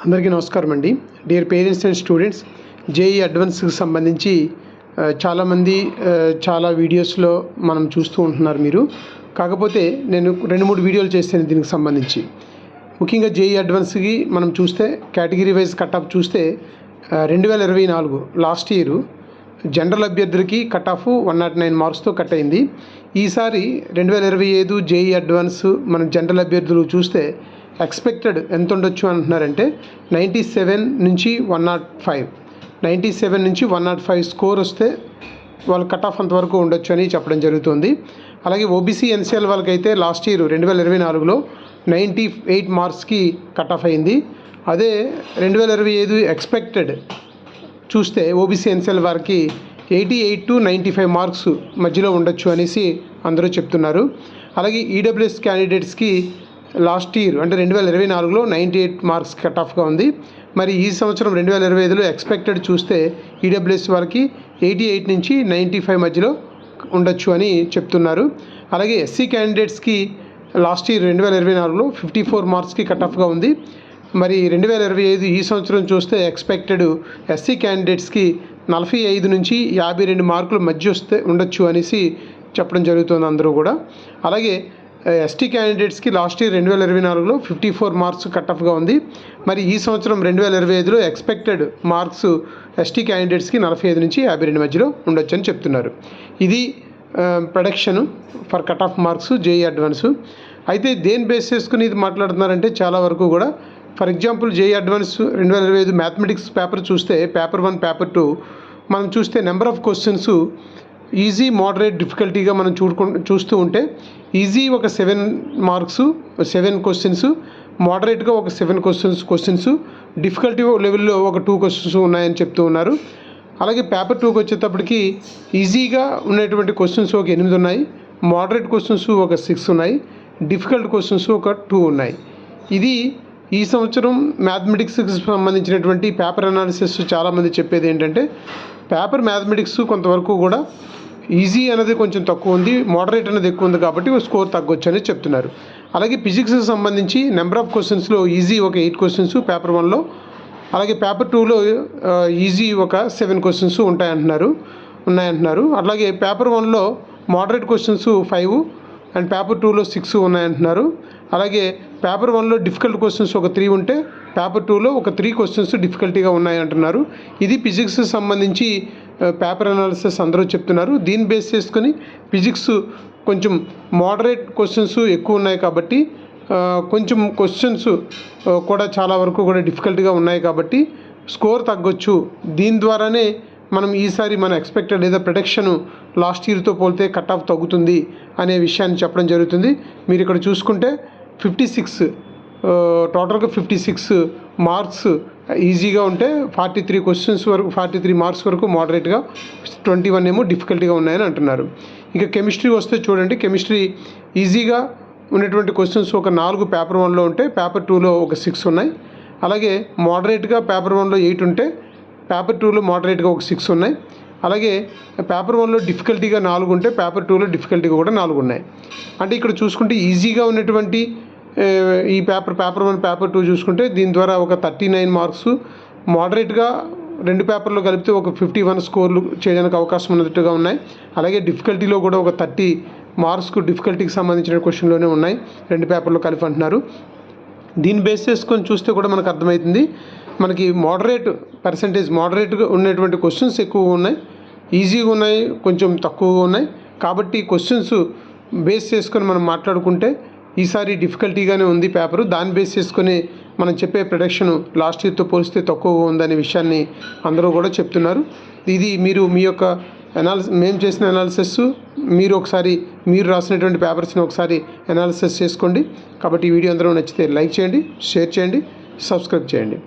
అందరికీ నమస్కారం అండి. Dear parents and students, JEE అడ్వాన్స్కి సంబంధించి చాలామంది చాలా వీడియోస్లో మనం చూస్తూ ఉంటున్నారు మీరు. కాకపోతే నేను 2-3 వీడియోలు చేశాను దీనికి సంబంధించి. ముఖ్యంగా జేఈ అడ్వాన్స్కి మనం చూస్తే కేటగిరీ వైజ్ కట్ ఆఫ్ చూస్తే 2024 లాస్ట్ ఇయర్ జనరల్ అభ్యర్థులకి కట్ ఆఫ్ 109 మార్క్స్తో కట్ అయింది. ఈసారి 2025 జేఈ అడ్వాన్స్ మన జనరల్ అభ్యర్థులు చూస్తే ఎక్స్పెక్టెడ్ ఎంత ఉండొచ్చు అంటున్నారంటే 97 నుంచి 105, 97 నుంచి 105 స్కోర్ వస్తే వాళ్ళ కట్ ఆఫ్ అంతవరకు ఉండొచ్చు అని చెప్పడం జరుగుతుంది. అలాగే ఓబీసీ ఎన్సీఎల్ వాళ్ళకైతే లాస్ట్ ఇయర్ 2024లో 98 మార్క్స్కి కట్ ఆఫ్ అయింది. అదే 2025 ఎక్స్పెక్టెడ్ చూస్తే ఓబీసీ ఎన్సీఎల్ వారికి 88 to 95 మార్క్స్ మధ్యలో ఉండొచ్చు అనేసి అందరూ చెప్తున్నారు. అలాగే ఈడబ్ల్యూఎస్ క్యాండిడేట్స్కి లాస్ట్ ఇయర్ అంటే 2024లో 98 మార్క్స్ కట్ ఆఫ్గా ఉంది. మరి ఈ సంవత్సరం 2025లో ఎక్స్పెక్టెడ్ చూస్తే ఈడబ్ల్యూఎస్ వారికి 88 నుంచి 95 మధ్యలో ఉండొచ్చు అని చెప్తున్నారు. అలాగే ఎస్సీ క్యాండిడేట్స్కి లాస్ట్ ఇయర్ 2024లో 54 మార్క్స్కి కట్ ఆఫ్గా ఉంది. మరి 2025 ఈ సంవత్సరం చూస్తే ఎక్స్పెక్టెడ్ ఎస్సీ క్యాండిడేట్స్కి 45 నుంచి 52 మార్కుల మధ్య వస్తే ఉండొచ్చు అనేసి చెప్పడం జరుగుతుంది అందరూ కూడా. అలాగే ఎస్టీ క్యాండిడేట్స్కి లాస్ట్ ఇయర్ 2024లో 54 మార్క్స్ కట్ ఆఫ్గా ఉంది. మరి ఈ సంవత్సరం 2025లో ఎక్స్పెక్టెడ్ మార్క్స్ ఎస్టీ క్యాండిడేట్స్కి 45 నుంచి 52 మధ్యలో ఉండొచ్చు అని చెప్తున్నారు. ఇది production for cut off marks JEE advance. అయితే దేని బేస్ చేసుకుని ఇది మాట్లాడుతున్నారంటే చాలా వరకు కూడా for example JEE advance 2025 mathematics paper చూస్తే పేపర్ 1 పేపర్ 2 మనం చూస్తే number of questions easy moderate డిఫికల్టీగా మనం చూస్తూ ఉంటే ఈజీ ఒక 7 మార్క్స్ 7 క్వశ్చన్స్, మోడరేట్గా ఒక 7 క్వశ్చన్స్, డిఫికల్టీ లెవెల్లో ఒక 2 క్వశ్చన్స్ ఉన్నాయని చెప్తూ ఉన్నారు. అలాగే పేపర్ 2కి వచ్చేటప్పటికి ఈజీగా ఉన్నటువంటి క్వశ్చన్స్ ఒక 8 ఉన్నాయి, మోడరేట్ క్వశ్చన్స్ ఒక 6 ఉన్నాయి, డిఫికల్ట్ క్వశ్చన్స్ ఒక 2 ఉన్నాయి. ఇది ఈ సంవత్సరం మ్యాథమెటిక్స్కి సంబంధించినటువంటి పేపర్ అనాలిసిస్ చాలామంది చెప్పేది ఏంటంటే పేపర్ మ్యాథమెటిక్స్ కొంతవరకు కూడా ఈజీ అనేది కొంచెం తక్కువ ఉంది, మోడరేట్ అనేది ఎక్కువ ఉంది కాబట్టి స్కోర్ తగ్గొచ్చు అని చెప్తున్నారు. అలాగే ఫిజిక్స్కి సంబంధించి నెంబర్ ఆఫ్ క్వశ్చన్స్లో ఈజీ ఒక 8 క్వశ్చన్స్ పేపర్ 1లో, అలాగే పేపర్ 2లో ఈజీ ఒక 7 క్వశ్చన్స్ ఉన్నాయంటున్నారు. అలాగే పేపర్ 1లో మోడరేట్ క్వశ్చన్స్ 5 అండ్ పేపర్ 2లో 6 ఉన్నాయంటున్నారు. అలాగే పేపర్ 1లో డిఫికల్ట్ క్వశ్చన్స్ ఒక 3 ఉంటే పేపర్ 2లో ఒక 3 క్వశ్చన్స్ డిఫికల్టీగా ఉన్నాయంటున్నారు. ఇది ఫిజిక్స్కి సంబంధించి పేపర్ అనాలిసిస్ అందరూ చెప్తున్నారు. దీన్ని బేస్ చేసుకొని ఫిజిక్స్ కొంచెం మోడరేట్ క్వశ్చన్స్ ఎక్కువ ఉన్నాయి కాబట్టి కొంచెం క్వశ్చన్స్ కూడా చాలా వరకు కూడా డిఫికల్ట్గా ఉన్నాయి కాబట్టి స్కోర్ తగ్గొచ్చు. దీని ద్వారానే మనం ఈసారి మన ఎక్స్పెక్టెడ్ లేదా ప్రొడక్షన్ లాస్ట్ ఇయర్తో పోలితే కట్ ఆఫ్ తగ్గుతుంది అనే విషయాన్ని చెప్పడం జరుగుతుంది. మీరు ఇక్కడ చూసుకుంటే 56 టోటల్గా 56 మార్క్స్ ఈజీగా ఉంటే 43 క్వశ్చన్స్ వరకు 43 మార్క్స్ వరకు మోడరేట్గా, 21 ఏమో డిఫికల్ట్గా ఉన్నాయని అంటున్నారు. ఇక కెమిస్ట్రీ వస్తే చూడండి, కెమిస్ట్రీ ఈజీగా ఉన్నటువంటి క్వశ్చన్స్ ఒక 4 పేపర్ 1లో ఉంటే పేపర్ 2లో ఒక 6 ఉన్నాయి. అలాగే మోడరేట్గా పేపర్ 1లో 8 ఉంటే పేపర్ 2లో మోడరేట్గా ఒక 6 ఉన్నాయి. అలాగే పేపర్ 1లో డిఫికల్టీగా 4 ఉంటే పేపర్ 2లో డిఫికల్టీగా కూడా 4 ఉన్నాయి. అంటే ఇక్కడ చూసుకుంటే ఈజీగా ఉన్నటువంటి ఈ పేపర్ 1 పేపర్ 2 చూసుకుంటే దీని ద్వారా ఒక 39 మార్క్స్, మోడరేట్గా 2 పేపర్లో కలిపితే ఒక 51 స్కోర్లు చేయడానికి అవకాశం ఉన్నట్టుగా ఉన్నాయి. అలాగే డిఫికల్టీలో కూడా ఒక 30 మార్క్స్కు డిఫికల్టీకి సంబంధించిన క్వశ్చన్లోనే ఉన్నాయి 2 పేపర్లో కలిపి అంటున్నారు. దీన్ని బేస్ చేసుకొని చూస్తే కూడా మనకు అర్థమవుతుంది మనకి మోడరేట్గా ఉన్నటువంటి క్వశ్చన్స్ ఎక్కువగా ఉన్నాయి, ఈజీగా ఉన్నాయి, కొంచెం తక్కువగా ఉన్నాయి. కాబట్టి క్వశ్చన్స్ బేస్ చేసుకొని మనం మాట్లాడుకుంటే ఈసారి డిఫికల్టీగానే ఉంది పేపరు. దాన్ని బేస్ చేసుకొని మనం చెప్పే ప్రొడక్షన్ లాస్ట్ ఇయర్తో పోలిస్తే తక్కువగా ఉందనే విషయాన్ని అందరూ కూడా చెప్తున్నారు. ఇది మీరు మీ యొక్క మేము చేసిన అనాలిసిస్ మీరు రాసినటువంటి పేపర్స్ని ఒకసారి అనాలిసిస్ చేసుకోండి. కాబట్టి ఈ వీడియో అందరూ నచ్చితే లైక్ చేయండి, షేర్ చేయండి, సబ్స్క్రైబ్ చేయండి.